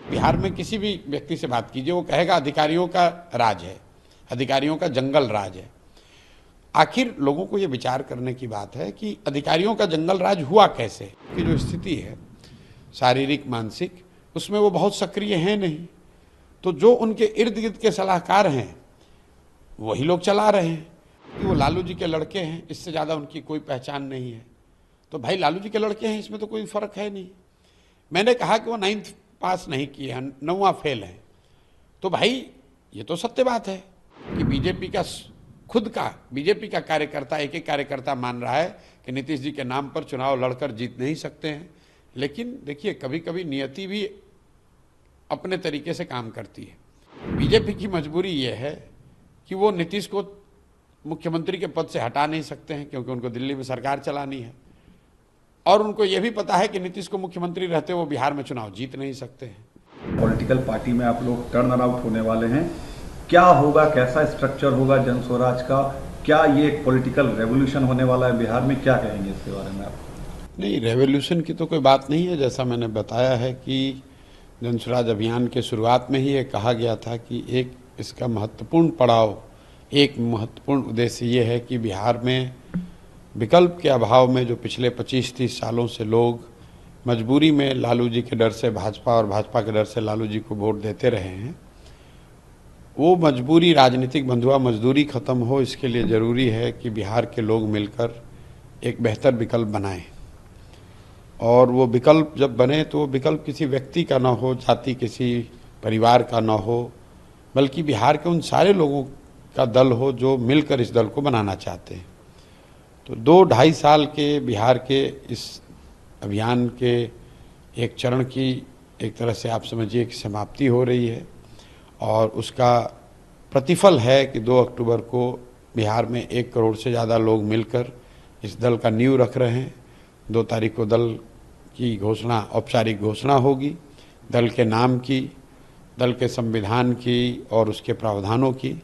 बिहार में किसी भी व्यक्ति से बात कीजिए, वो कहेगा अधिकारियों का राज है, अधिकारियों का जंगल राज है। आखिर लोगों को ये विचार करने की बात है कि अधिकारियों का जंगल राज हुआ कैसे, कि जो स्थिति है शारीरिक मानसिक, उसमें वो बहुत सक्रिय हैं नहीं। तो जो उनके इर्द गिर्द के सलाहकार हैं वही लोग चला रहे हैं कि वो लालू जी के लड़के हैं, इससे ज़्यादा उनकी कोई पहचान नहीं है। तो भाई लालू जी के लड़के हैं, इसमें तो कोई फ़र्क है नहीं। मैंने कहा कि वो 9th पास नहीं किए हैं, 9वां फेल है। तो भाई ये तो सत्य बात है कि बीजेपी का खुद का बीजेपी का कार्यकर्ता, एक एक कार्यकर्ता मान रहा है कि नीतीश जी के नाम पर चुनाव लड़कर जीत नहीं सकते हैं। लेकिन देखिए, कभी कभी नियति भी अपने तरीके से काम करती है। बीजेपी की मजबूरी ये है कि वो नीतीश को मुख्यमंत्री के पद से हटा नहीं सकते हैं, क्योंकि उनको दिल्ली में सरकार चलानी है, और उनको ये भी पता है कि नीतीश को मुख्यमंत्री रहते वो बिहार में चुनाव जीत नहीं सकते हैं। पॉलिटिकल पार्टी में आप लोग टर्न अराउंड होने वाले हैं, क्या होगा, कैसा स्ट्रक्चर होगा जन स्वराज का, क्या ये एक पॉलिटिकल रेवोल्यूशन होने वाला है बिहार में, क्या कहेंगे इसके बारे में आप? नहीं, रेवोल्यूशन की तो कोई बात नहीं है। जैसा मैंने बताया है कि जन स्वराज अभियान के शुरुआत में ही ये कहा गया था कि एक इसका महत्वपूर्ण पड़ाव, एक महत्वपूर्ण उद्देश्य ये है कि बिहार में विकल्प के अभाव में जो पिछले 25-30 सालों से लोग मजबूरी में लालू जी के डर से भाजपा और भाजपा के डर से लालू जी को वोट देते रहे हैं, वो मजबूरी, राजनीतिक बंधुआ मजदूरी खत्म हो। इसके लिए ज़रूरी है कि बिहार के लोग मिलकर एक बेहतर विकल्प बनाएं, और वो विकल्प जब बने तो वो विकल्प किसी व्यक्ति का ना हो, जाति किसी परिवार का ना हो, बल्कि बिहार के उन सारे लोगों का दल हो जो मिलकर इस दल को बनाना चाहते हैं। तो 2-2.5 साल के बिहार के इस अभियान के एक चरण की एक तरह से आप समझिए कि समाप्ति हो रही है, और उसका प्रतिफल है कि 2 अक्टूबर को बिहार में 1 करोड़ से ज़्यादा लोग मिलकर इस दल का नींव रख रहे हैं। 2 तारीख को दल की घोषणा, औपचारिक घोषणा होगी, दल के नाम की, दल के संविधान की और उसके प्रावधानों की,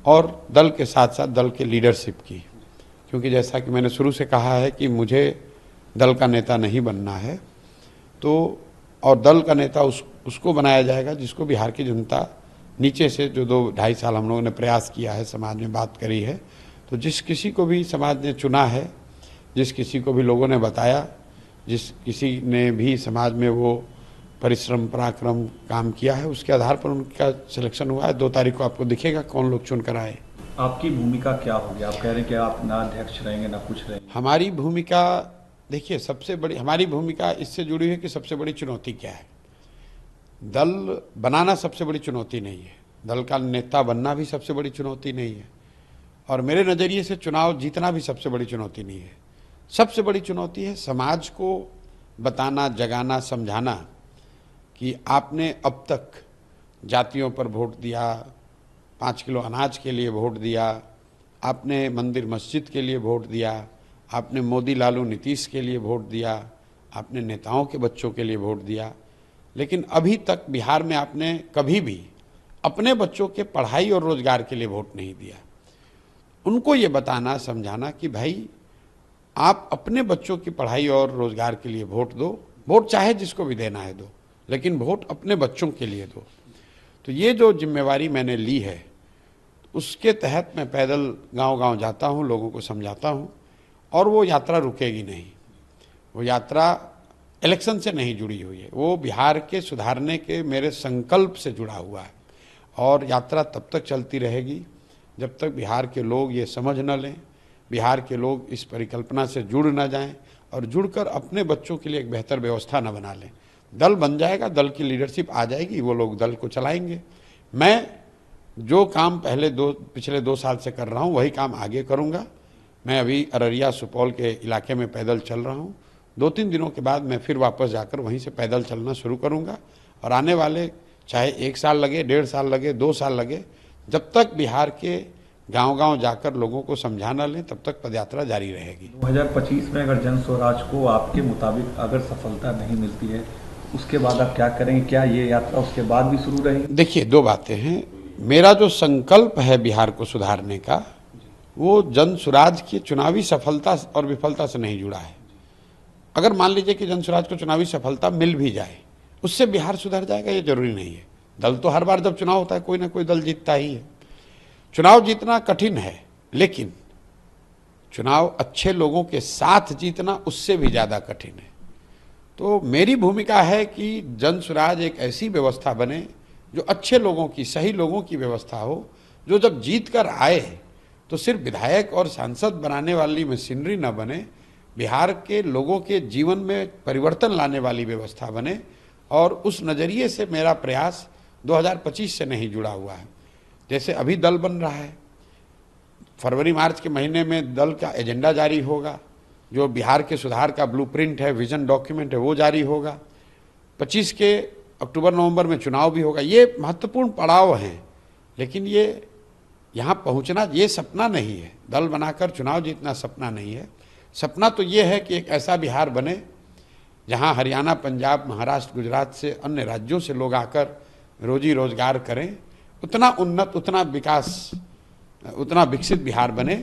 और दल के साथ साथ दल के लीडरशिप की। क्योंकि जैसा कि मैंने शुरू से कहा है कि मुझे दल का नेता नहीं बनना है, तो और दल का नेता उसको बनाया जाएगा जिसको बिहार की जनता नीचे से, जो 2-2.5 साल हम लोगों ने प्रयास किया है, समाज में बात करी है, तो जिस किसी को भी समाज ने चुना है, जिस किसी को भी लोगों ने बताया, जिस किसी ने भी समाज में वो परिश्रम पराक्रम काम किया है, उसके आधार पर उनका सिलेक्शन हुआ है। 2 तारीख को आपको दिखेगा कौन लोग चुन कर आए। आपकी भूमिका क्या होगी? आप कह रहे हैं कि आप ना अध्यक्ष रहेंगे ना कुछ रहेंगे। हमारी भूमिका, देखिए, सबसे बड़ी हमारी भूमिका इससे जुड़ी है कि सबसे बड़ी चुनौती क्या है। दल बनाना सबसे बड़ी चुनौती नहीं है, दल का नेता बनना भी सबसे बड़ी चुनौती नहीं है, और मेरे नज़रिए से चुनाव जीतना भी सबसे बड़ी चुनौती नहीं है। सबसे बड़ी चुनौती है समाज को बताना, जगाना, समझाना कि आपने अब तक जातियों पर वोट दिया, 5 किलो अनाज के लिए वोट दिया, आपने मंदिर मस्जिद के लिए वोट दिया, आपने मोदी लालू नीतीश के लिए वोट दिया, आपने नेताओं के बच्चों के लिए वोट दिया, लेकिन अभी तक बिहार में आपने कभी भी अपने बच्चों के पढ़ाई और रोजगार के लिए वोट नहीं दिया। उनको ये बताना, समझाना कि भाई आप अपने बच्चों की पढ़ाई और रोजगार के लिए वोट दो, वोट चाहे जिसको भी देना है दो, लेकिन वोट अपने बच्चों के लिए दो। तो ये जो जिम्मेवारी मैंने ली है, उसके तहत मैं पैदल गांव-गांव जाता हूं, लोगों को समझाता हूं, और वो यात्रा रुकेगी नहीं। वो यात्रा इलेक्शन से नहीं जुड़ी हुई है, वो बिहार के सुधारने के मेरे संकल्प से जुड़ा हुआ है, और यात्रा तब तक चलती रहेगी जब तक बिहार के लोग ये समझ न लें, बिहार के लोग इस परिकल्पना से जुड़ न जाएं, और जुड़कर अपने बच्चों के लिए एक बेहतर व्यवस्था न बना लें। दल बन जाएगा, दल की लीडरशिप आ जाएगी, वो लोग दल को चलाएंगे। मैं जो काम पिछले 2 साल से कर रहा हूँ वही काम आगे करूँगा। मैं अभी अररिया सुपौल के इलाके में पैदल चल रहा हूँ। 2-3 दिनों के बाद मैं फिर वापस जाकर वहीं से पैदल चलना शुरू करूँगा, और आने वाले चाहे 1 साल लगे, 1.5 साल लगे, 2 साल लगे, जब तक बिहार के गांव-गांव जाकर लोगों को समझाना लें, तब तक पदयात्रा जारी रहेगी। 2025 में अगर जन स्वराज को आपके मुताबिक अगर सफलता नहीं मिलती है, उसके बाद आप क्या करेंगे? क्या ये यात्रा उसके बाद भी शुरू रहेगी? देखिए, 2 बातें हैं। मेरा जो संकल्प है बिहार को सुधारने का, वो जन स्वराज की चुनावी सफलता और विफलता से नहीं जुड़ा है। अगर मान लीजिए कि जन स्वराज को चुनावी सफलता मिल भी जाए, उससे बिहार सुधर जाएगा ये जरूरी नहीं है। दल तो हर बार जब चुनाव होता है कोई ना कोई दल जीतता ही है। चुनाव जीतना कठिन है, लेकिन चुनाव अच्छे लोगों के साथ जीतना उससे भी ज़्यादा कठिन है। तो मेरी भूमिका है कि जन स्वराज एक ऐसी व्यवस्था बने जो अच्छे लोगों की, सही लोगों की व्यवस्था हो, जो जब जीत कर आए तो सिर्फ विधायक और सांसद बनाने वाली मशीनरी न बने, बिहार के लोगों के जीवन में परिवर्तन लाने वाली व्यवस्था बने। और उस नज़रिए से मेरा प्रयास 2025 से नहीं जुड़ा हुआ है। जैसे अभी दल बन रहा है, फरवरी मार्च के महीने में दल का एजेंडा जारी होगा, जो बिहार के सुधार का ब्लूप्रिंट है, विजन डॉक्यूमेंट है, वो जारी होगा। 25 के अक्टूबर नवंबर में चुनाव भी होगा। ये महत्वपूर्ण पड़ाव हैं, लेकिन ये यहाँ पहुँचना ये सपना नहीं है। दल बनाकर चुनाव जीतना सपना नहीं है। सपना तो ये है कि एक ऐसा बिहार बने जहाँ हरियाणा, पंजाब, महाराष्ट्र, गुजरात से, अन्य राज्यों से लोग आकर रोजी रोजगार करें। उतना उन्नत, उतना विकास, उतना विकसित बिहार बने,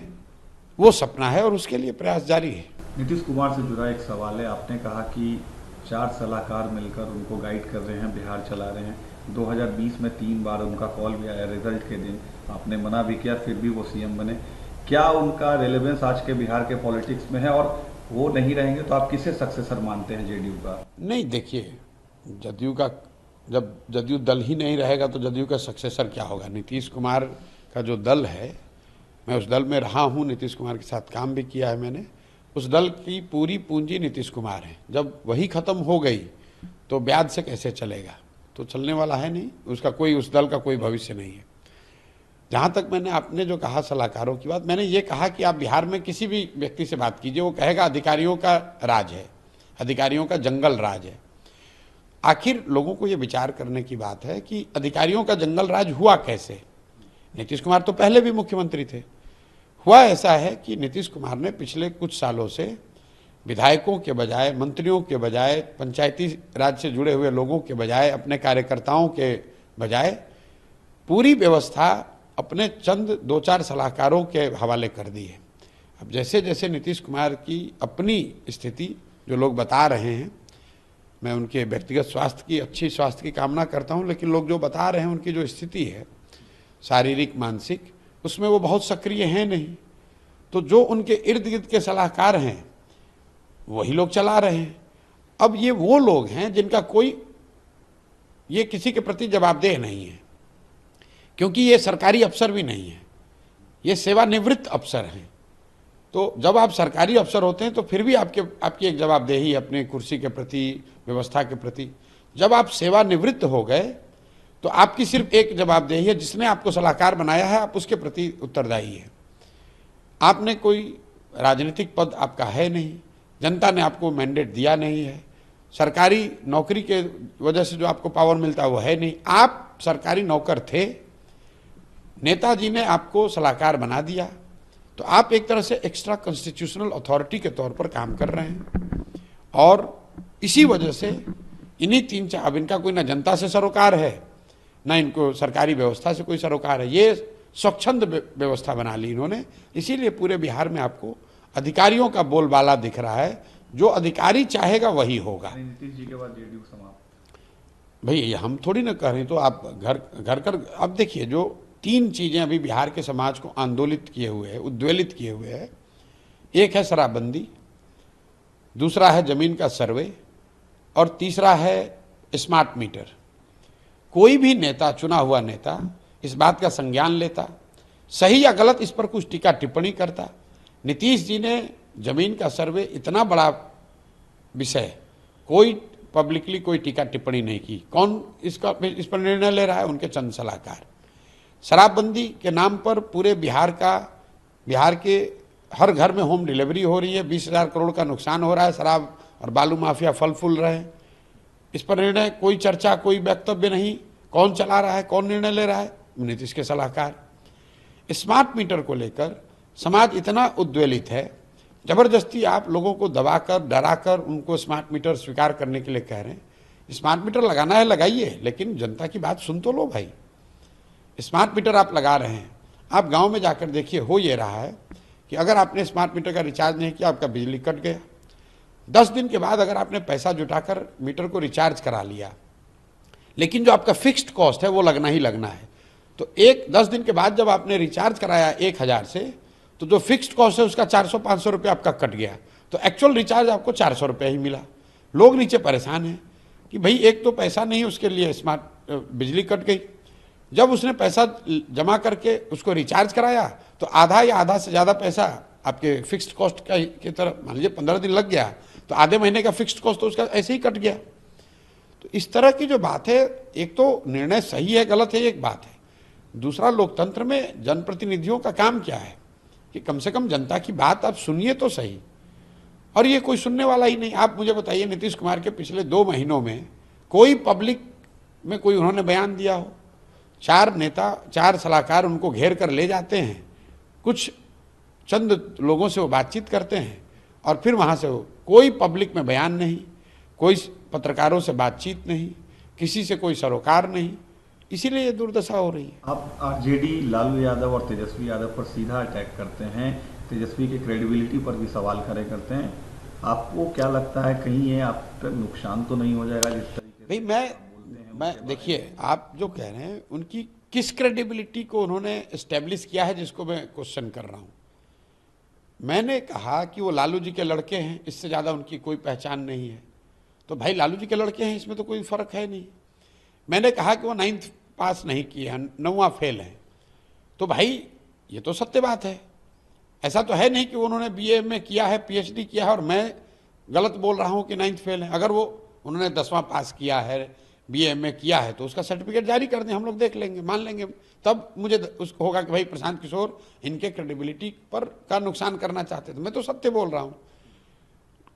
वो सपना है और उसके लिए प्रयास जारी है। नीतीश कुमार से जुड़ा एक सवाल है। आपने कहा कि 4 सलाहकार मिलकर उनको गाइड कर रहे हैं, बिहार चला रहे हैं। 2020 में 3 बार उनका कॉल भी आया, रिजल्ट के दिन आपने मना भी किया, फिर भी वो सीएम बने। क्या उनका रेलेवेंस आज के बिहार के पॉलिटिक्स में है, और वो नहीं रहेंगे तो आप किसे सक्सेसर मानते हैं जेडीयू का? नहीं, देखिए, जदयू का, जब जदयू दल ही नहीं रहेगा तो जदयू का सक्सेसर क्या होगा? नीतीश कुमार का जो दल है, मैं उस दल में रहा हूँ, नीतीश कुमार के साथ काम भी किया है मैंने। उस दल की पूरी पूंजी नीतीश कुमार है। जब वही खत्म हो गई तो ब्याज से कैसे चलेगा? तो चलने वाला है नहीं, उसका कोई, उस दल का कोई भविष्य नहीं है। जहाँ तक मैंने, आपने जो कहा सलाहकारों की बात, मैंने ये कहा कि आप बिहार में किसी भी व्यक्ति से बात कीजिए, वो कहेगा अधिकारियों का राज है, अधिकारियों का जंगल राज है। आखिर लोगों को ये विचार करने की बात है कि अधिकारियों का जंगल राज हुआ कैसे? नीतीश कुमार तो पहले भी मुख्यमंत्री थे। हुआ ऐसा है कि नीतीश कुमार ने पिछले कुछ सालों से विधायकों के बजाय, मंत्रियों के बजाय, पंचायती राज से जुड़े हुए लोगों के बजाय, अपने कार्यकर्ताओं के बजाय पूरी व्यवस्था अपने चंद 2-4 सलाहकारों के हवाले कर दी है। अब जैसे जैसे नीतीश कुमार की अपनी स्थिति जो लोग बता रहे हैं, मैं उनके व्यक्तिगत स्वास्थ्य की, अच्छी स्वास्थ्य की कामना करता हूं, लेकिन लोग जो बता रहे हैं उनकी जो स्थिति है शारीरिक, मानसिक, उसमें वो बहुत सक्रिय हैं नहीं। तो जो उनके इर्द गिर्द के सलाहकार हैं वही लोग चला रहे हैं। अब ये वो लोग हैं जिनका कोई, ये किसी के प्रति जवाबदेह नहीं है, क्योंकि ये सरकारी अफसर भी नहीं है, ये सेवानिवृत्त अफसर हैं। तो जब आप सरकारी अफसर होते हैं तो फिर भी आपकी एक जवाबदेही है अपने कुर्सी के प्रति, व्यवस्था के प्रति। जब आप सेवानिवृत्त हो गए तो आपकी सिर्फ एक जवाबदेही है, जिसने आपको सलाहकार बनाया है, आप उसके प्रति उत्तरदायी है। आपने कोई राजनीतिक पद आपका है नहीं, जनता ने आपको मैंडेट दिया नहीं है, सरकारी नौकरी के वजह से जो आपको पावर मिलता है वो है नहीं। आप सरकारी नौकर थे, नेताजी ने आपको सलाहकार बना दिया, तो आप एक तरह से एक्स्ट्रा कॉन्स्टिट्यूशनल अथॉरिटी के तौर पर काम कर रहे हैं। और इसी वजह से इन्हीं 3-4, अब इनका कोई ना जनता से सरोकार है, ना इनको सरकारी व्यवस्था से कोई सरोकार है। ये स्वच्छंद व्यवस्था बना ली इन्होंने, इसीलिए पूरे बिहार में आपको अधिकारियों का बोलबाला दिख रहा है। जो अधिकारी चाहेगा वही होगा। नीतीश जी के बाद जेडीयू समाप्त। भाई हम थोड़ी ना कह रहे हैं, तो आप घर कर, अब देखिए, जो 3 चीजें अभी बिहार के समाज को आंदोलित किए हुए है, उद्वेलित किए हुए है। एक है शराबबंदी, दूसरा है जमीन का सर्वे, और तीसरा है स्मार्ट मीटर। कोई भी नेता, चुना हुआ नेता, इस बात का संज्ञान लेता, सही या गलत इस पर कुछ टीका टिप्पणी करता। नीतीश जी ने जमीन का सर्वे, इतना बड़ा विषय, कोई पब्लिकली कोई टीका टिप्पणी नहीं की। कौन इस पर निर्णय ले रहा है? उनके चंद सलाहकार। शराबबंदी के नाम पर पूरे बिहार के हर घर में होम डिलीवरी हो रही है, 20,000 करोड़ का नुकसान हो रहा है, शराब और बालू माफिया फल फूल रहे हैं। इस पर निर्णय, कोई चर्चा, कोई वक्तव्य नहीं। कौन चला रहा है, कौन निर्णय ले रहा है? नीतीश के सलाहकार। स्मार्ट मीटर को लेकर समाज इतना उद्वेलित है, जबरदस्ती आप लोगों को दबाकर, डराकर उनको स्मार्ट मीटर स्वीकार करने के लिए कह रहे हैं। स्मार्ट मीटर लगाना है लगाइए, लेकिन जनता की बात सुन तो लो भाई। स्मार्ट मीटर आप लगा रहे हैं, आप गांव में जाकर देखिए, हो ये रहा है कि अगर आपने स्मार्ट मीटर का रिचार्ज नहीं किया, आपका बिजली कट गया। 10 दिन के बाद अगर आपने पैसा जुटाकर मीटर को रिचार्ज करा लिया, लेकिन जो आपका फिक्स्ड कॉस्ट है वो लगना ही लगना है। तो 10 दिन के बाद जब आपने रिचार्ज कराया 1000 से, तो जो फिक्स्ड कॉस्ट है उसका 400-500 रुपये आपका कट गया, तो एक्चुअल रिचार्ज आपको 400 रुपये ही मिला। लोग नीचे परेशान हैं कि भाई एक तो पैसा नहीं उसके लिए, स्मार्ट बिजली कट गई। जब उसने पैसा जमा करके उसको रिचार्ज कराया तो आधा या आधा से ज़्यादा पैसा आपके फिक्स्ड कॉस्ट का की तरफ, मान लीजिए 15 दिन लग गया तो आधे महीने का फिक्स्ड कॉस्ट तो उसका ऐसे ही कट गया। तो इस तरह की जो बात है, एक तो निर्णय सही है गलत है एक बात है, दूसरा लोकतंत्र में जनप्रतिनिधियों का काम क्या है कि कम से कम जनता की बात आप सुनिए तो सही, और ये कोई सुनने वाला ही नहीं। आप मुझे बताइए नीतीश कुमार के पिछले 2 महीनों में कोई पब्लिक में कोई उन्होंने बयान दिया हो? 4 नेता 4 सलाहकार उनको घेर कर ले जाते हैं, कुछ चंद लोगों से वो बातचीत करते हैं और फिर वहाँ से वो कोई पब्लिक में बयान नहीं, कोई पत्रकारों से बातचीत नहीं, किसी से कोई सरोकार नहीं, इसीलिए ये दुर्दशा हो रही है। आप आरजेडी लालू यादव और तेजस्वी यादव पर सीधा अटैक करते हैं, तेजस्वी की क्रेडिबिलिटी पर भी सवाल खड़े करते हैं। आपको क्या लगता है कहीं ये आप पर नुकसान तो नहीं हो जाएगा जिस तरीके भाई मैं देखिए, आप जो कह रहे हैं उनकी किस क्रेडिबिलिटी को उन्होंने एस्टेब्लिश किया है जिसको मैं क्वेश्चन कर रहा हूँ। मैंने कहा कि वो लालू जी के लड़के हैं, इससे ज़्यादा उनकी कोई पहचान नहीं है, तो भाई लालू जी के लड़के हैं, इसमें तो कोई फ़र्क है नहीं। मैंने कहा कि वो 9th पास नहीं किए हैं, 9वां फेल है, तो भाई ये तो सत्य बात है। ऐसा तो है नहीं कि उन्होंने BA में किया है, PhD किया है और मैं गलत बोल रहा हूँ कि 9th फेल है। अगर वो उन्होंने 10वां पास किया है, BA में किया है, तो उसका सर्टिफिकेट जारी कर दें, हम लोग देख लेंगे, मान लेंगे, तब मुझे उसको होगा कि भाई प्रशांत किशोर इनके क्रेडिबिलिटी पर का नुकसान करना चाहते थे। मैं तो सत्य बोल रहा हूँ।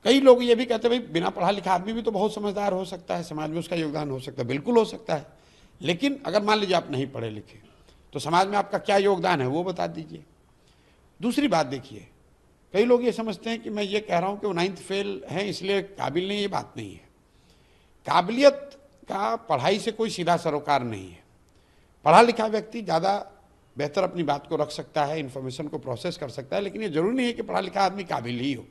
कई लोग ये भी कहते हैं भाई बिना पढ़ा लिखा आदमी भी तो बहुत समझदार हो सकता है, समाज में उसका योगदान हो सकता है, बिल्कुल हो सकता है। लेकिन अगर मान लीजिए आप नहीं पढ़े लिखे तो समाज में आपका क्या योगदान है वो बता दीजिए। दूसरी बात देखिए, कई लोग ये समझते हैं कि मैं ये कह रहा हूँ कि वो 9th फेल हैं इसलिए काबिल नहीं, ये बात नहीं है। काबिलियत का पढ़ाई से कोई सीधा सरोकार नहीं है। पढ़ा लिखा व्यक्ति ज़्यादा बेहतर अपनी बात को रख सकता है, इन्फॉर्मेशन को प्रोसेस कर सकता है, लेकिन ये जरूरी नहीं है कि पढ़ा लिखा आदमी काबिल ही हो।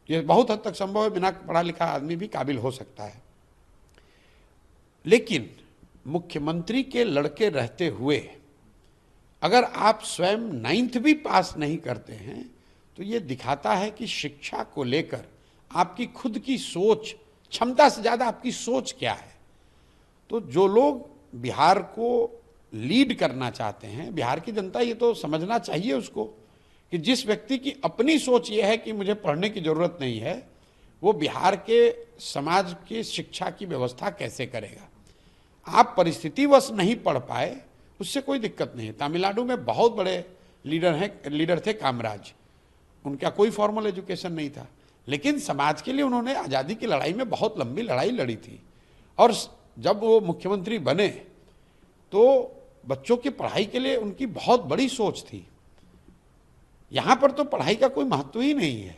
ये बहुत हद तक संभव है, बिना पढ़ा लिखा आदमी भी काबिल हो सकता है। लेकिन मुख्यमंत्री के लड़के रहते हुए अगर आप स्वयं 9th भी पास नहीं करते हैं तो ये दिखाता है कि शिक्षा को लेकर आपकी खुद की सोच, क्षमता से ज़्यादा आपकी सोच क्या है। तो जो लोग बिहार को लीड करना चाहते हैं, बिहार की जनता ये तो समझना चाहिए उसको कि जिस व्यक्ति की अपनी सोच ये है कि मुझे पढ़ने की ज़रूरत नहीं है, वो बिहार के समाज की शिक्षा की व्यवस्था कैसे करेगा। आप परिस्थितिवश नहीं पढ़ पाए उससे कोई दिक्कत नहीं है। तमिलनाडु में बहुत बड़े लीडर थे कामराज, उनका कोई फॉर्मल एजुकेशन नहीं था, लेकिन समाज के लिए उन्होंने आज़ादी की लड़ाई में बहुत लंबी लड़ाई लड़ी थी। और जब वो मुख्यमंत्री बने तो बच्चों की पढ़ाई के लिए उनकी बहुत बड़ी सोच थी। यहाँ पर तो पढ़ाई का कोई महत्व ही नहीं है।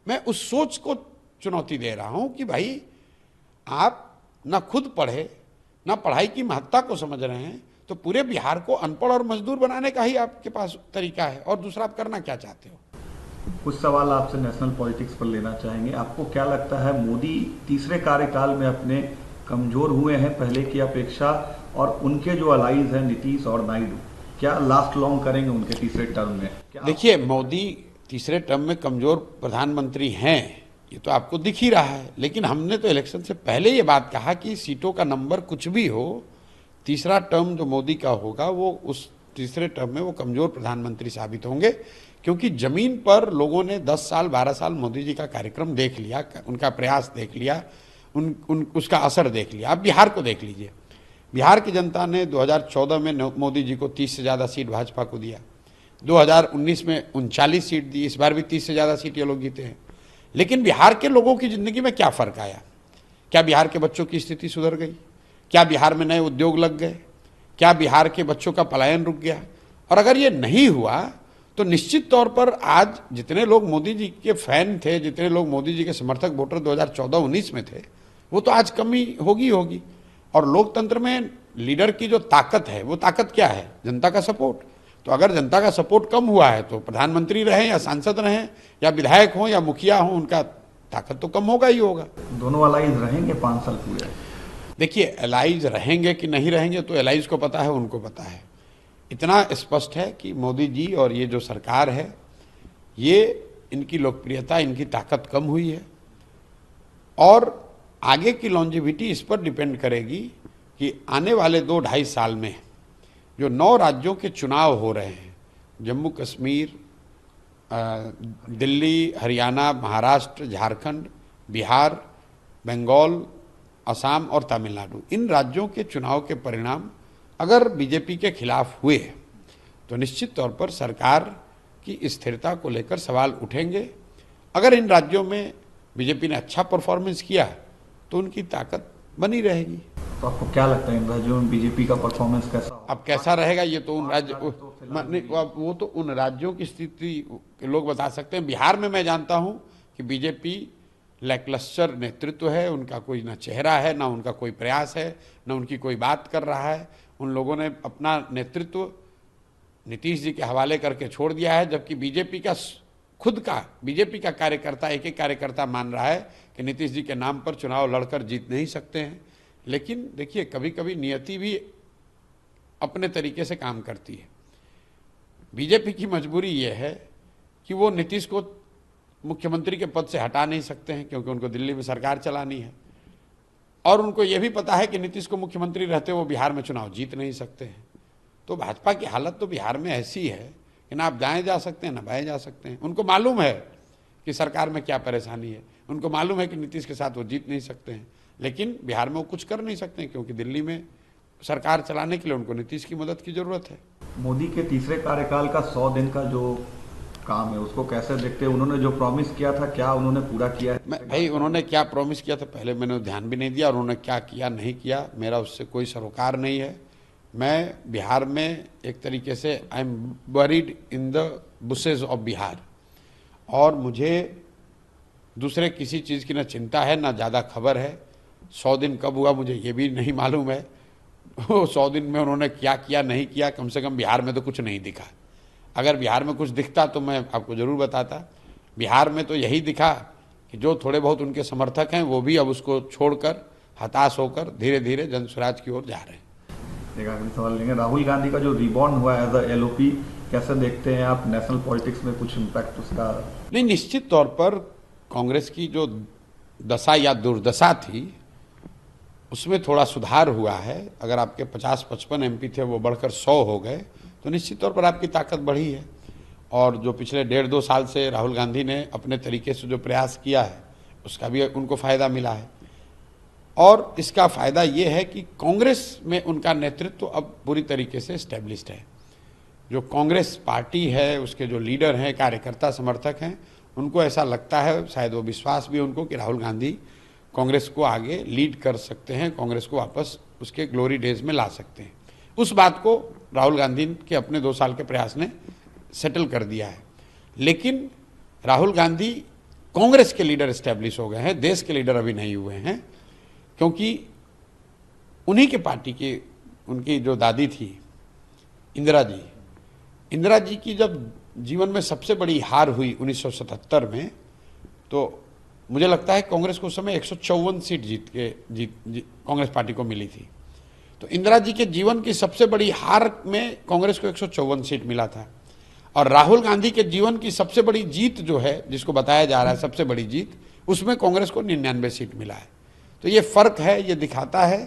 मैं उस सोच को चुनौती दे रहा हूँ कि भाई आप ना खुद पढ़े ना पढ़ाई की महत्ता को समझ रहे हैं, तो पूरे बिहार को अनपढ़ और मजदूर बनाने का ही आपके पास तरीका है, और दूसरा आप करना क्या चाहते हो। कुछ सवाल आपसे नेशनल पॉलिटिक्स पर लेना चाहेंगे। आपको क्या लगता है मोदी तीसरे कार्यकाल में अपने कमजोर हुए हैं पहले की अपेक्षा, और उनके जो अलाइज हैं नीतीश और नायडू क्या लास्ट लॉन्ग करेंगे उनके तीसरे टर्म में? देखिए, मोदी तीसरे टर्म में कमजोर प्रधानमंत्री हैं ये तो आपको दिख ही रहा है, लेकिन हमने तो इलेक्शन से पहले ये बात कहा कि सीटों का नंबर कुछ भी हो, तीसरा टर्म जो मोदी का होगा वो उस तीसरे टर्म में वो कमजोर प्रधानमंत्री साबित होंगे, क्योंकि जमीन पर लोगों ने 10 साल 12 साल मोदी जी का कार्यक्रम देख लिया, उनका प्रयास देख लिया, उसका असर देख लिया। आप बिहार को देख लीजिए, बिहार की जनता ने 2014 में मोदी जी को 30 से ज़्यादा सीट भाजपा को दिया, 2019 में 39 सीट दी, इस बार भी 30 से ज़्यादा सीट ये लोग जीते हैं। लेकिन बिहार के लोगों की ज़िंदगी में क्या फ़र्क आया? क्या बिहार के बच्चों की स्थिति सुधर गई? क्या बिहार में नए उद्योग लग गए? क्या बिहार के बच्चों का पलायन रुक गया? और अगर ये नहीं हुआ तो निश्चित तौर पर आज जितने लोग मोदी जी के फैन थे, जितने लोग मोदी जी के समर्थक वोटर 2014-19 में थे, वो तो आज कमी होगी। और लोकतंत्र में लीडर की जो ताकत है, वो ताकत क्या है? जनता का सपोर्ट। तो अगर जनता का सपोर्ट कम हुआ है तो प्रधानमंत्री रहें या सांसद रहें या विधायक हों या मुखिया हों, उनका ताकत तो कम होगा ही होगा। दोनों अलाइज रहेंगे 5 साल पूरे? देखिए, एलाइज रहेंगे कि नहीं रहेंगे तो एलाइज को पता है, उनको पता है। इतना स्पष्ट है कि मोदी जी और ये जो सरकार है, ये इनकी लोकप्रियता, इनकी ताकत कम हुई है और आगे की लॉन्जिविटी इस पर डिपेंड करेगी कि आने वाले 2-2.5 साल में जो 9 राज्यों के चुनाव हो रहे हैं, जम्मू कश्मीर, दिल्ली, हरियाणा, महाराष्ट्र, झारखंड, बिहार, बंगाल, असम और तमिलनाडु, इन राज्यों के चुनाव के परिणाम अगर बीजेपी के खिलाफ हुए तो निश्चित तौर पर सरकार की स्थिरता को लेकर सवाल उठेंगे। अगर इन राज्यों में बीजेपी ने अच्छा परफॉर्मेंस किया तो उनकी ताकत बनी रहेगी। तो आपको क्या लगता है इन राज्यों में बीजेपी का परफॉर्मेंस कैसा होगा? अब कैसा रहेगा ये तो उन राज्य वो तो उन राज्यों की स्थिति लोग बता सकते हैं। बिहार में मैं जानता हूं कि बीजेपी लैकलस्टर नेतृत्व है, उनका कोई ना चेहरा है, ना उनका कोई प्रयास है, ना उनकी कोई बात कर रहा है। उन लोगों ने अपना नेतृत्व नीतीश जी के हवाले करके छोड़ दिया है, जबकि बीजेपी का कार्यकर्ता, एक कार्यकर्ता मान रहा है कि नीतीश जी के नाम पर चुनाव लड़कर जीत नहीं सकते हैं। लेकिन देखिए, कभी कभी नियति भी अपने तरीके से काम करती है। बीजेपी की मजबूरी यह है कि वो नीतीश को मुख्यमंत्री के पद से हटा नहीं सकते हैं, क्योंकि उनको दिल्ली में सरकार चलानी है और उनको यह भी पता है कि नीतीश को मुख्यमंत्री रहते वो बिहार में चुनाव जीत नहीं सकते हैं। तो भाजपा की हालत तो बिहार में ऐसी है कि ना आप दाएं जा सकते हैं ना बाएं जा सकते हैं। उनको मालूम है कि सरकार में क्या परेशानी है, उनको मालूम है कि नीतीश के साथ वो जीत नहीं सकते हैं, लेकिन बिहार में वो कुछ कर नहीं सकते हैं, क्योंकि दिल्ली में सरकार चलाने के लिए उनको नीतीश की मदद की जरूरत है। मोदी के तीसरे कार्यकाल का 100 दिन का जो काम है उसको कैसे देखते हैं? उन्होंने जो प्रॉमिस किया था क्या उन्होंने पूरा किया है? भाई, उन्होंने क्या प्रॉमिस किया था पहले मैंने ध्यान भी नहीं दिया, और उन्होंने क्या किया नहीं किया मेरा उससे कोई सरोकार नहीं है। मैं बिहार में एक तरीके से I am buried in the bushes of Bihar, और मुझे दूसरे किसी चीज़ की ना चिंता है ना ज़्यादा खबर है। 100 दिन कब हुआ मुझे ये भी नहीं मालूम है। 100 दिन में उन्होंने क्या किया नहीं किया, कम से कम बिहार में तो कुछ नहीं दिखा। अगर बिहार में कुछ दिखता तो मैं आपको ज़रूर बताता। बिहार में तो यही दिखा कि जो थोड़े बहुत उनके समर्थक हैं वो भी अब उसको छोड़कर, हताश होकर धीरे धीरे जनस्वराज की ओर जा रहे हैं। एक आखिरी सवाल लेंगे, राहुल गांधी का जो रिबॉर्न हुआ एज अ एलओपी, कैसे देखते हैं आप? नेशनल पॉलिटिक्स में कुछ इम्पैक्ट उसका? नहीं, निश्चित तौर पर कांग्रेस की जो दशा या दुर्दशा थी उसमें थोड़ा सुधार हुआ है। अगर आपके 50-55 एमपी थे वो बढ़कर 100 हो गए तो निश्चित तौर पर आपकी ताकत बढ़ी है। और जो पिछले 1.5-2 साल से राहुल गांधी ने अपने तरीके से जो प्रयास किया है उसका भी उनको फ़ायदा मिला है। और इसका फ़ायदा ये है कि कांग्रेस में उनका नेतृत्व अब पूरी तरीके से इस्टेब्लिश्ड है। जो कांग्रेस पार्टी है, उसके जो लीडर हैं, कार्यकर्ता, समर्थक हैं, उनको ऐसा लगता है, शायद वो विश्वास भी उनको, कि राहुल गांधी कांग्रेस को आगे लीड कर सकते हैं, कांग्रेस को वापस उसके ग्लोरी डेज में ला सकते हैं। उस बात को राहुल गांधी के अपने 2 साल के प्रयास ने सेटल कर दिया है। लेकिन राहुल गांधी कांग्रेस के लीडर इस्टेब्लिश हो गए हैं, देश के लीडर अभी नहीं हुए हैं, क्योंकि उन्हीं के पार्टी की, उनकी जो दादी थी इंदिरा जी की जब जीवन में सबसे बड़ी हार हुई 1977 में, तो मुझे लगता है कांग्रेस को उस समय 154 सीट कांग्रेस पार्टी को मिली थी। तो इंदिरा जी के जीवन की सबसे बड़ी हार में कांग्रेस को 154 सीट मिला था। और राहुल गांधी के जीवन की सबसे बड़ी जीत जो है, जिसको बताया जा रहा है सबसे बड़ी जीत, उसमें कांग्रेस को 99 सीट मिला है। तो ये फर्क है, ये दिखाता है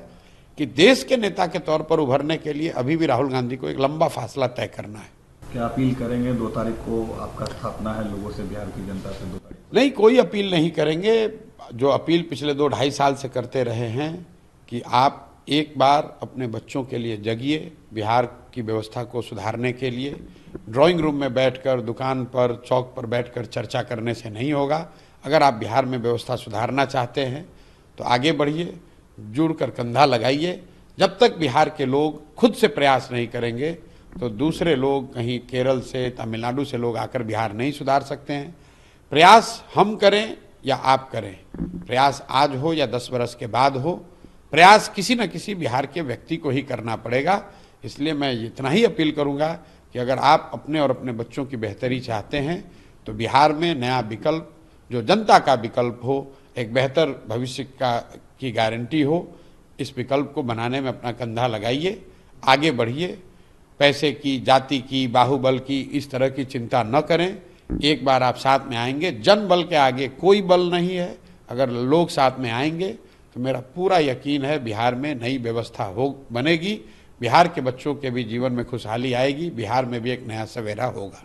कि देश के नेता के तौर पर उभरने के लिए अभी भी राहुल गांधी को एक लंबा फासला तय करना है। क्या अपील करेंगे? 2 तारीख को आपका स्थापना है लोगों से, बिहार की जनता से 2 तारीख? नहीं, कोई अपील नहीं करेंगे। जो अपील पिछले 2-2.5 साल से करते रहे हैं कि आप एक बार अपने बच्चों के लिए जगिए, बिहार की व्यवस्था को सुधारने के लिए। ड्राइंग रूम में बैठकर, दुकान पर, चौक पर बैठकर चर्चा करने से नहीं होगा। अगर आप बिहार में व्यवस्था सुधारना चाहते हैं तो आगे बढ़िए, जुड़कर कंधा लगाइए। जब तक बिहार के लोग खुद से प्रयास नहीं करेंगे तो दूसरे लोग, कहीं केरल से, तमिलनाडु से लोग आकर बिहार नहीं सुधार सकते हैं। प्रयास हम करें या आप करें, प्रयास आज हो या 10 बरस के बाद हो, प्रयास किसी न किसी बिहार के व्यक्ति को ही करना पड़ेगा। इसलिए मैं इतना ही अपील करूंगा कि अगर आप अपने और अपने बच्चों की बेहतरी चाहते हैं तो बिहार में नया विकल्प, जो जनता का विकल्प हो, एक बेहतर भविष्य की गारंटी हो, इस विकल्प को बनाने में अपना कंधा लगाइए, आगे बढ़िए। पैसे की, जाति की, बाहुबल की, इस तरह की चिंता न करें। एक बार आप साथ में आएंगे, जन बल के आगे कोई बल नहीं है। अगर लोग साथ में आएंगे तो मेरा पूरा यकीन है बिहार में नई व्यवस्था बनेगी, बिहार के बच्चों के भी जीवन में खुशहाली आएगी, बिहार में भी एक नया सवेरा होगा।